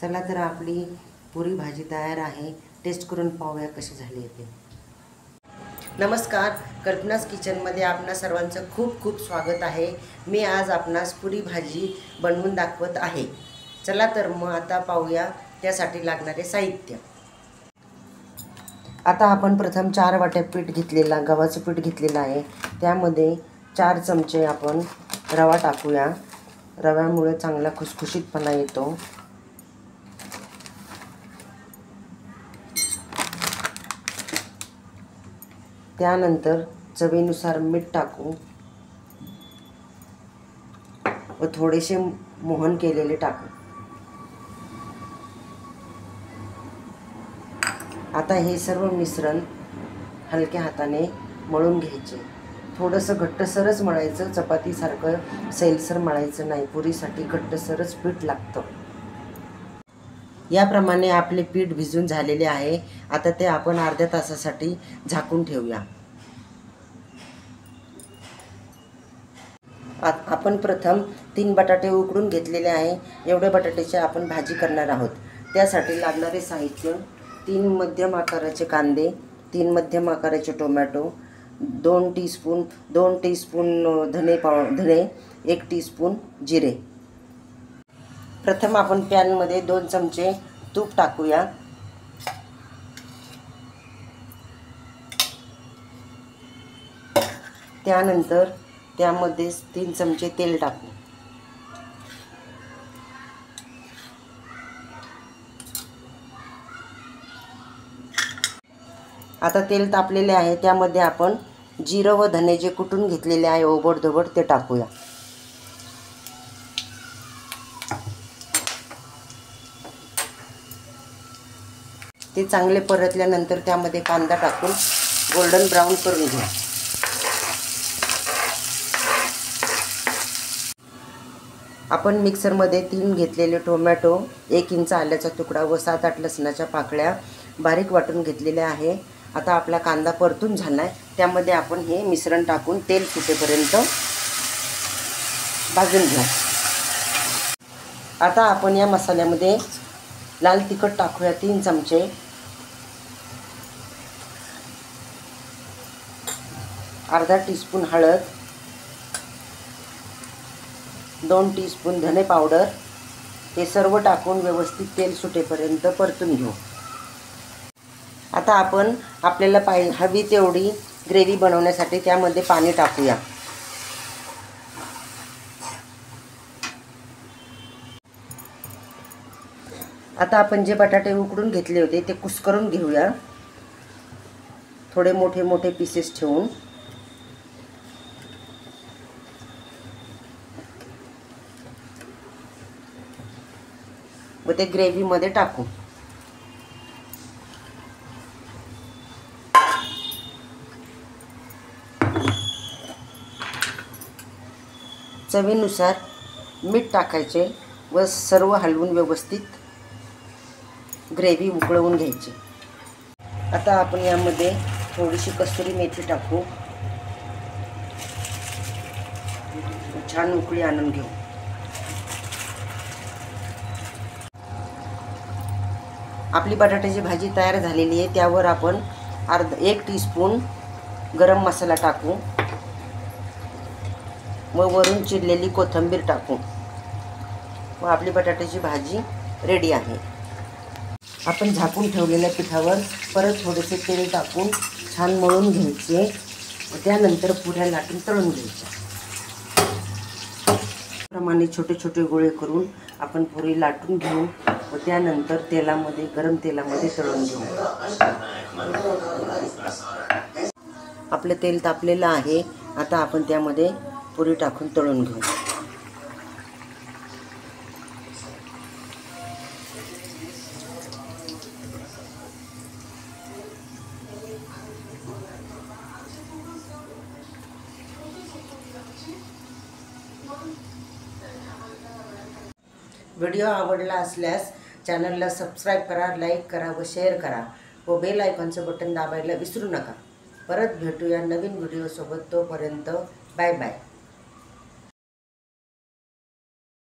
चला तर आपली पुरी भाजी तयार आहे। टेस्ट करून पाहूया कशी झाली ते। नमस्कार, कल्पनास किचनमध्ये आपणा सर्वांचं खूप खूप स्वागत आहे। मी आज आपणास पुरी भाजी बनवून दाखवत आहे। चला तर मग आता पाहूया त्यासाठी लागणारे साहित्य। आता आपण प्रथम 4 वाट्या पीठ घेतलेला, गव्हाचं पीठ घेतलेलं आहे। त्यामध्ये 4 चमचे आपण रवा टाकूया। रव्यामुळे चांगला खुसखुशीतपणा येतो। त्यानंतर चवीनुसार मीठ टाकू व थोडेसे मोहन केलेले टाकू। आता हे सर्व मिश्रण हलक्या हाताने मळून घ्यायचे। थोडंसं घट्टसरच मळायचं, चपातीसारखं सैलसर मळायचं नाही। पुरीसाठी घट्टसरच पीठ लागतं। याप्रमाणे आपले पीठ भिजून झालेले आहे। आता ते आपण अर्ध्या तासासाठी झाकून ठेवूया। आपण प्रथम 3 बटाटे उकडून घेतलेले आहे। एवढे बटाट्याची आपण भाजी करणार आहोत। त्यासाठी लागणारे साहित्य 3 मध्यम आकाराचे कांदे, 3 मध्यम आकाराचे टोमॅटो, 2 टीस्पून धने, 1 टीस्पून जिरे। प्रथम आपण पॅनमध्ये 2 चमचे तूप टाकूया। त्यानंतर त्यामध्ये 3 चमचे तेल टाकू। आता तेल तापलेले आहे। त्यामध्ये आपण जिरं व धने जे कुटून घेतलेले आहे ओबडधोबड ते टाकूया। ते चांगले परतल्यानंतर त्यामध्ये कांदा टाकून गोल्डन ब्राउन करून घ्या। आपण मिक्सरमध्ये 3 घेतलेले टोमॅटो, 1 इंच आल्याचा तुकडा व 7-8 लसणाच्या पाकळ्या बारीक वाटून घेतलेल्या आहे। आता आपला कांदा परतून झालाय। त्यामध्ये आपण हे मिश्रण टाकून तेल सुटेपर्यंत भाजून घ्या। आता आपण या मसाल्यामध्ये लाल तिखट टाकूया 3 चमचे, अर्धा टीस्पून हळद, 2 टीस्पून धने पावडर। हे सर्व टाकून व्यवस्थित तेल सुटेपर्यंत परतून घेऊ। आता आपण आपल्याला हवी तेवढी ग्रेव्ही बनवण्यासाठी त्यामध्ये पाणी टाकूया। आता आपण जे बटाटे उकडून घेतले होते ते कुस्करून घेऊया, थोडे मोठे मोठे पीसेस ठेवून। व ते ग्रेव्ही मध्ये टाकू। चवीनुसार मीठ टाकायचे व सर्व हलवून व्यवस्थित ग्रेव्ही उकळवून घ्यायची। आता आपण यामध्ये थोडीशी कस्तुरी मेथी टाकू, छान उकळी आणून घेऊ। आपली बटाट्याची भाजी तयार झालेली आहे। त्यावर आपण 1 टीस्पून गरम मसाला टाकू व वरून चिरलेली कोथिंबीर टाकू व आपली बटाट्याची भाजी रेडी आहे। आपण झाकून ठेवलेल्या पिठावर परत थोडेसे तेल टाकून छान मळून घ्यायचे व त्यानंतर पुऱ्या लाटून तळून घ्यायच्या। प्रमाणे छोटे छोटे गोळे करून आपण पुरी लाटून घेऊ व त्यानंतर तेलामध्ये, गरम तेलामध्ये तळून घेऊ। आपलं तेल तापलेलं आहे। आता आपण त्यामध्ये पुरी टाकून तळून घेऊ। व्हिडिओ आवडला असल्यास चॅनलला सबस्क्राईब करा, लाईक करा व शेअर करा व बेल आयकॉनचं बटन दाबायला विसरू नका। परत भेटूया नवीन व्हिडिओ सोबत। तोपर्यंत बाय बाय।